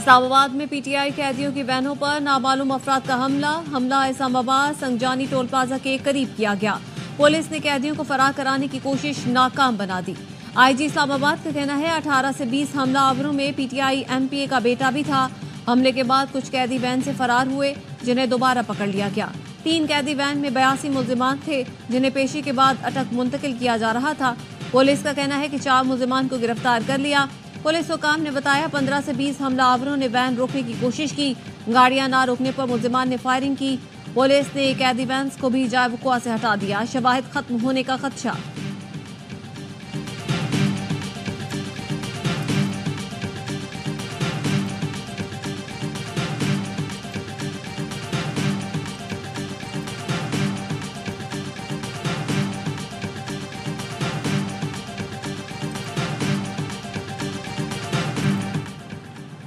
इस्लामाबाद में पीटीआई कैदियों की बहनों पर नामालूम अफराद का हमला इस्लामाबाद संजानी टोल प्लाजा के करीब किया गया। पुलिस ने कैदियों को फरार कराने की कोशिश नाकाम बना दी। आईजी इस्लामाबाद का कहना है 18 से 20 हमलावरों में पीटीआई एमपीए का बेटा भी था। हमले के बाद कुछ कैदी वैन से फरार हुए, जिन्हें दोबारा पकड़ लिया गया। 3 कैदी वैन में 82 मुल्जिमान थे, जिन्हें पेशी के बाद अटक मुंतकिल किया जा रहा था। पुलिस का कहना है कि 4 मुल्जिमान को गिरफ्तार कर लिया। पुलिस हुकाम ने बताया 15 से 20 हमलावरों ने वैन रोकने की कोशिश की। गाड़ियां ना रोकने पर मुल्जिमान ने फायरिंग की। पुलिस ने कैदी वैन को भी जाए वक़ुआ से हटा दिया। शवाहिद खत्म होने का खदशा।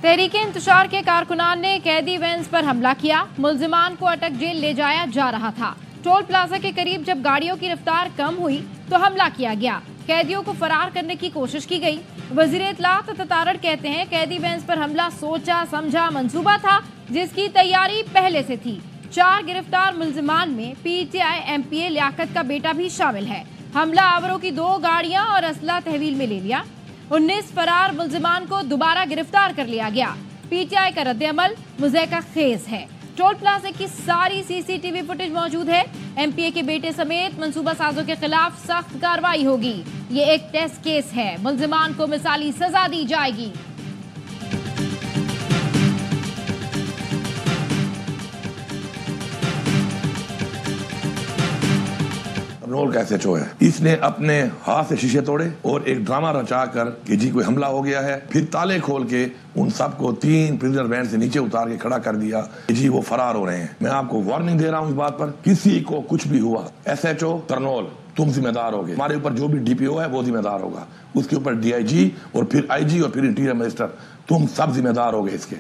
तहरीके इंतशार के कारकुनान ने कैदी वैन्स पर हमला किया। मुल्जिमान को अटक जेल ले जाया जा रहा था। टोल प्लाजा के करीब जब गाड़ियों की रफ्तार कम हुई तो हमला किया गया। कैदियों को फरार करने की कोशिश की गई। वजीर इत्तलात ततारड़ कहते हैं कैदी वैन्स पर हमला सोचा समझा मंसूबा था, जिसकी तैयारी पहले से थी। 4 गिरफ्तार मुल्जिमान में पीटीआई एमपीए लियाकत का बेटा भी शामिल है। हमला आवरों की 2 गाड़ियां और असला तहवील में ले लिया। 19 फरार मुल्जिमान को दोबारा गिरफ्तार कर लिया गया। पीटीआई का रद्द-ए-अमल मुज़ैका खेज है। टोल प्लाजा की सारी सीसीटीवी फुटेज मौजूद है। एमपीए के बेटे समेत मंसूबा साजों के खिलाफ सख्त कार्रवाई होगी। ये एक टेस्ट केस है। मुल्जिमान को मिसाली सजा दी जाएगी। रोल कैसे चो है, इसने अपने हाथ से शीशे तोड़े और एक ड्रामा रचा कर कि जी कोई हमला हो गया है, फिर ताले खोल के उन सबको 3 प्रिजनर वैन से नीचे उतार के खड़ा कर दिया कि जी वो फरार हो रहे हैं। मैं आपको वार्निंग दे रहा हूँ इस बात पर, किसी को कुछ भी हुआ, एसएचओ तरनोल तुम जिम्मेदार होगे, हमारे ऊपर जो भी डीपीओ है वो जिम्मेदार होगा, उसके ऊपर डीआईजी और फिर आईजी और फिर इंटीरियर मिनिस्टर, तुम सब जिम्मेदार होगे इसके।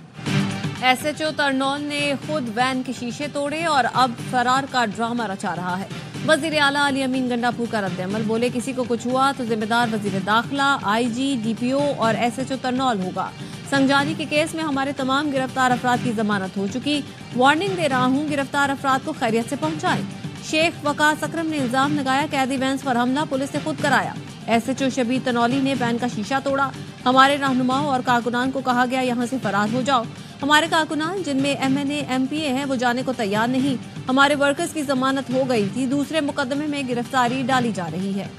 एसएचओ तरनौल ने खुद वैन के शीशे तोड़े और अब फरार का ड्रामा रचा रहा है। वजीर आला अली अमीन गंडापुर का रद्द-ए-अमल, बोले किसी को कुछ हुआ तो जिम्मेदार वजीर दाखिला, आईजी, डीपीओ और एसएचओ तरनौल होगा। संजानी के केस में हमारे तमाम गिरफ्तार अफराद की जमानत हो चुकी। वार्निंग दे रहा हूँ, गिरफ्तार अफराद को खैरियत से पहुंचाएं। शेख वकास अकरम ने इल्जाम लगाया कैदी वैन पर हमला पुलिस ने खुद कराया। एसएचओ शबीर तनौली ने वैन का शीशा तोड़ा। हमारे रहनुमाओं और कारकुनान को कहा गया यहाँ से फरार हो जाओ। हमारे कारकुनान जिनमें एमएनए एमपीए हैं वो जाने को तैयार नहीं। हमारे वर्कर्स की जमानत हो गई थी, दूसरे मुकदमे में गिरफ्तारी डाली जा रही है।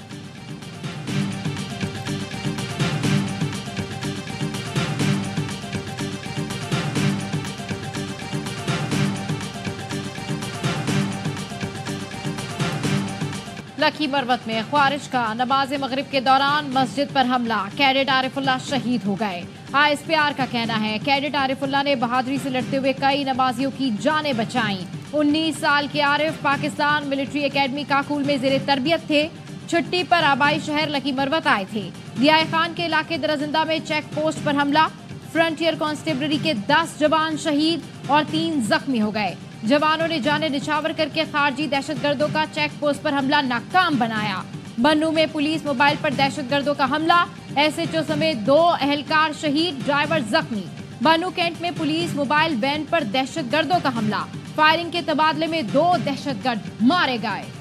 लखी मरवत में ख्वारिश का नमाज मगरिब के दौरान मस्जिद पर हमला, कैडेट आरिफुल्लाह शहीद हो गए। आईएसपीआर का कहना है कैडेट आरिफुल्लाह ने बहादुरी से लड़ते हुए कई नमाजियों की जानें बचाई। 19 साल के आरिफ पाकिस्तान मिलिट्री एकेडमी काकुल में जेर तरबियत थे। छुट्टी पर आबाई शहर लखी मरवत आए थे। दियाए खान के इलाके दरजिंदा में चेक पोस्ट पर हमला, फ्रंटियर कांस्टेबलरी के 10 जवान शहीद और 3 जख्मी हो गए। जवानों ने जाने निछावर करके खारजी दहशतगर्दों का चेक पोस्ट पर हमला नाकाम बनाया। बन्नू में पुलिस मोबाइल पर दहशतगर्दों का हमला, एसएचओ समेत 2 एहलकार शहीद, ड्राइवर जख्मी। बन्नू कैंट में पुलिस मोबाइल वैन पर दहशतगर्दों का हमला, फायरिंग के तबादले में 2 दहशतगर्द मारे गए।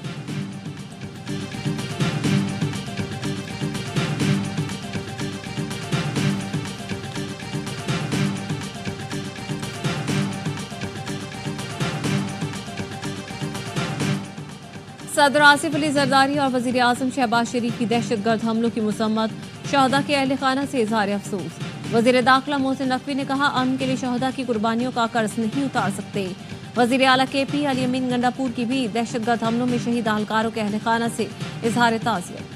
सदर आसिफ अली जरदारी और वजीर आजम शहबाज शरीफ की दहशतगर्द हमलों की मुसम्मत, शहदा के अहल खाना से इजहार अफसोस। वजीर दाखिला मोहसिन नकवी ने कहा अमन के लिए शहदा की कुर्बानियों का कर्ज नहीं उतार सकते। वजीर आला केपी अली अमीन गंडापुर की भी दहशतगर्द हमलों में शहीद अहलकारों के अहल खाना से इजहार ताज़ियत।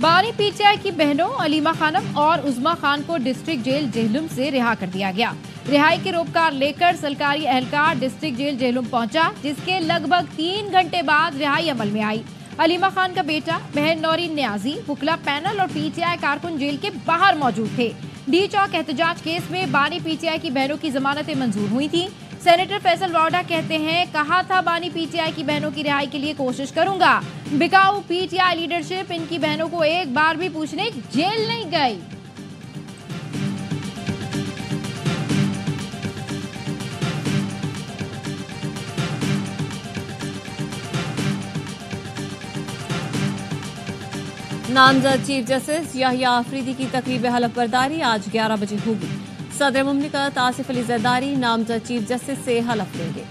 बानी पीटीआई की बहनों अलीमा खानम और उज़मा खान को डिस्ट्रिक्ट जेल जेहलुम से रिहा कर दिया गया। रिहाई के रोपकार लेकर सरकारी एहलकार डिस्ट्रिक्ट जेल जेहलुम पहुंचा, जिसके लगभग 3 घंटे बाद रिहाई अमल में आई। अलीमा खान का बेटा, बहन नौरीन न्याजी, वुकला पैनल और पीटीआई कारकुन जेल के बाहर मौजूद थे। डी चौक एहतजाज केस में बानी पीटीआई की बहनों की जमानतें मंजूर हुई थी। सेनेटर फैसल रौडा कहते हैं, कहा था बानी पीटीआई की बहनों की रिहाई के लिए कोशिश करूंगा। बिकाऊ पीटीआई लीडरशिप इनकी बहनों को एक बार भी पूछने जेल नहीं गई। नामजद चीफ जस्टिस याहिया आफरीदी की तकरीब हलफ बर्दारी आज 11 बजे होगी। सदर मुमलिकत आसिफ अली जरदारी नामजद चीफ जस्टिस से हलफ लेंगे।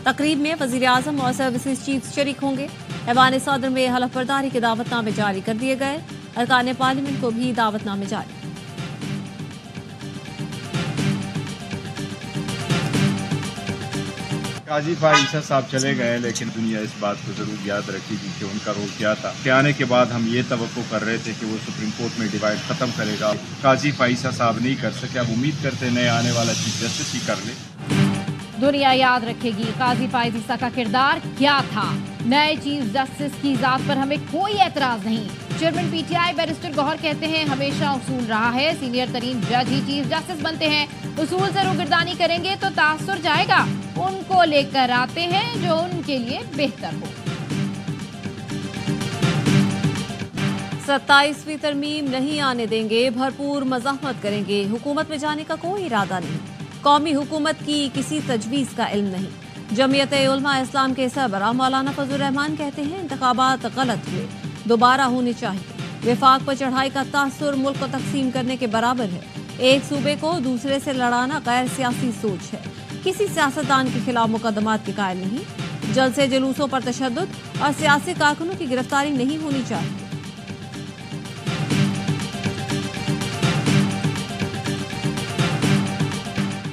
तकरीब में वजीर आजम और सर्विसेज चीफ शरीक होंगे। ऐवान सदर में हलफ बर्दारी के दावतनामे जारी कर दिए गए। अरकान पार्लियामेंट को भी दावतनामे जारी। काजी ईसा साहब चले गए, लेकिन दुनिया इस बात को जरूर याद रखेगी कि उनका रोल क्या था। के आने के बाद हम ये तवक्को कर रहे थे कि वो सुप्रीम कोर्ट में डिवाइड खत्म करेगा। काजी ईसा साहब नहीं कर सके, अब उम्मीद करते नए आने वाला चीफ जस्टिस ही कर ले। दुनिया याद रखेगी काजी फाइज ईसा का किरदार क्या था। नए चीफ जस्टिस की जात पर हमें कोई एतराज नहीं। चेयरमैन पीटीआई बैरिस्टर गौहर कहते हैं, हमेशा उसूल रहा है सीनियर तरीन जज ही चीफ जस्टिस बनते हैं। उसूल से रुगर्दानी करेंगे तो तासुर जाएगा। उनको लेकर आते हैं जो उनके लिए बेहतर हो। 27वीं तरमीम नहीं आने देंगे, भरपूर मज़ाहमत करेंगे। हुकूमत में जाने का कोई इरादा नहीं। कौमी हुकूमत की किसी तजवीज़ का इल्म नहीं। जमीयत उलमा इस्लाम के सरबराह मौलाना फजल रहमान कहते हैं, इंतखाबात गलत हुए, दोबारा होने चाहिए। विफाक पर चढ़ाई का तासुर मुल्क को तकसीम करने के बराबर है। एक सूबे को दूसरे से लड़ाना गैर सियासी सोच है। किसी सियासतदान के खिलाफ मुकदमात के कायल नहीं। जलसे जुलूसों पर तशद्दुद और सियासी कारकुनों की गिरफ्तारी नहीं होनी चाहिए।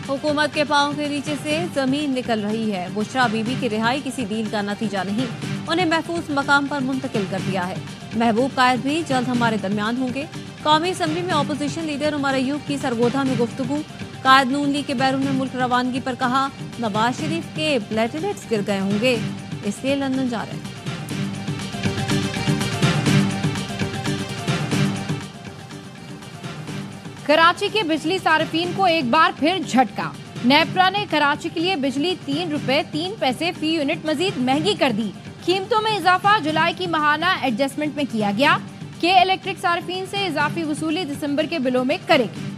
हुकूमत के पांव के नीचे से जमीन निकल रही है। बुशरा बीबी की रिहाई किसी डील का नतीजा नहीं, उन्हें महफूज मकाम पर मुंतकिल कर दिया है। महबूब कायद भी जल्द हमारे दरमियान होंगे। कौमी असम्बली में अपोजिशन लीडर उमर अयूब की सरगोधा में गुफ्तगू। कायद नून लीग के बैरून मुल्क रवानगी पर कहा, नवाज शरीफ के प्लेटलेट्स गिर गए होंगे, इसलिए लंदन जा रहे हैं। कराची के बिजली सार्फिन को एक बार फिर झटका। नेपरा ने कराची के लिए बिजली 3 रुपए 3 पैसे फी यूनिट मजीद महंगी कर दी। कीमतों में इजाफा जुलाई की माहाना एडजस्टमेंट में किया गया। के इलेक्ट्रिक सार्फिन से इजाफी वसूली दिसंबर के बिलों में करेगी।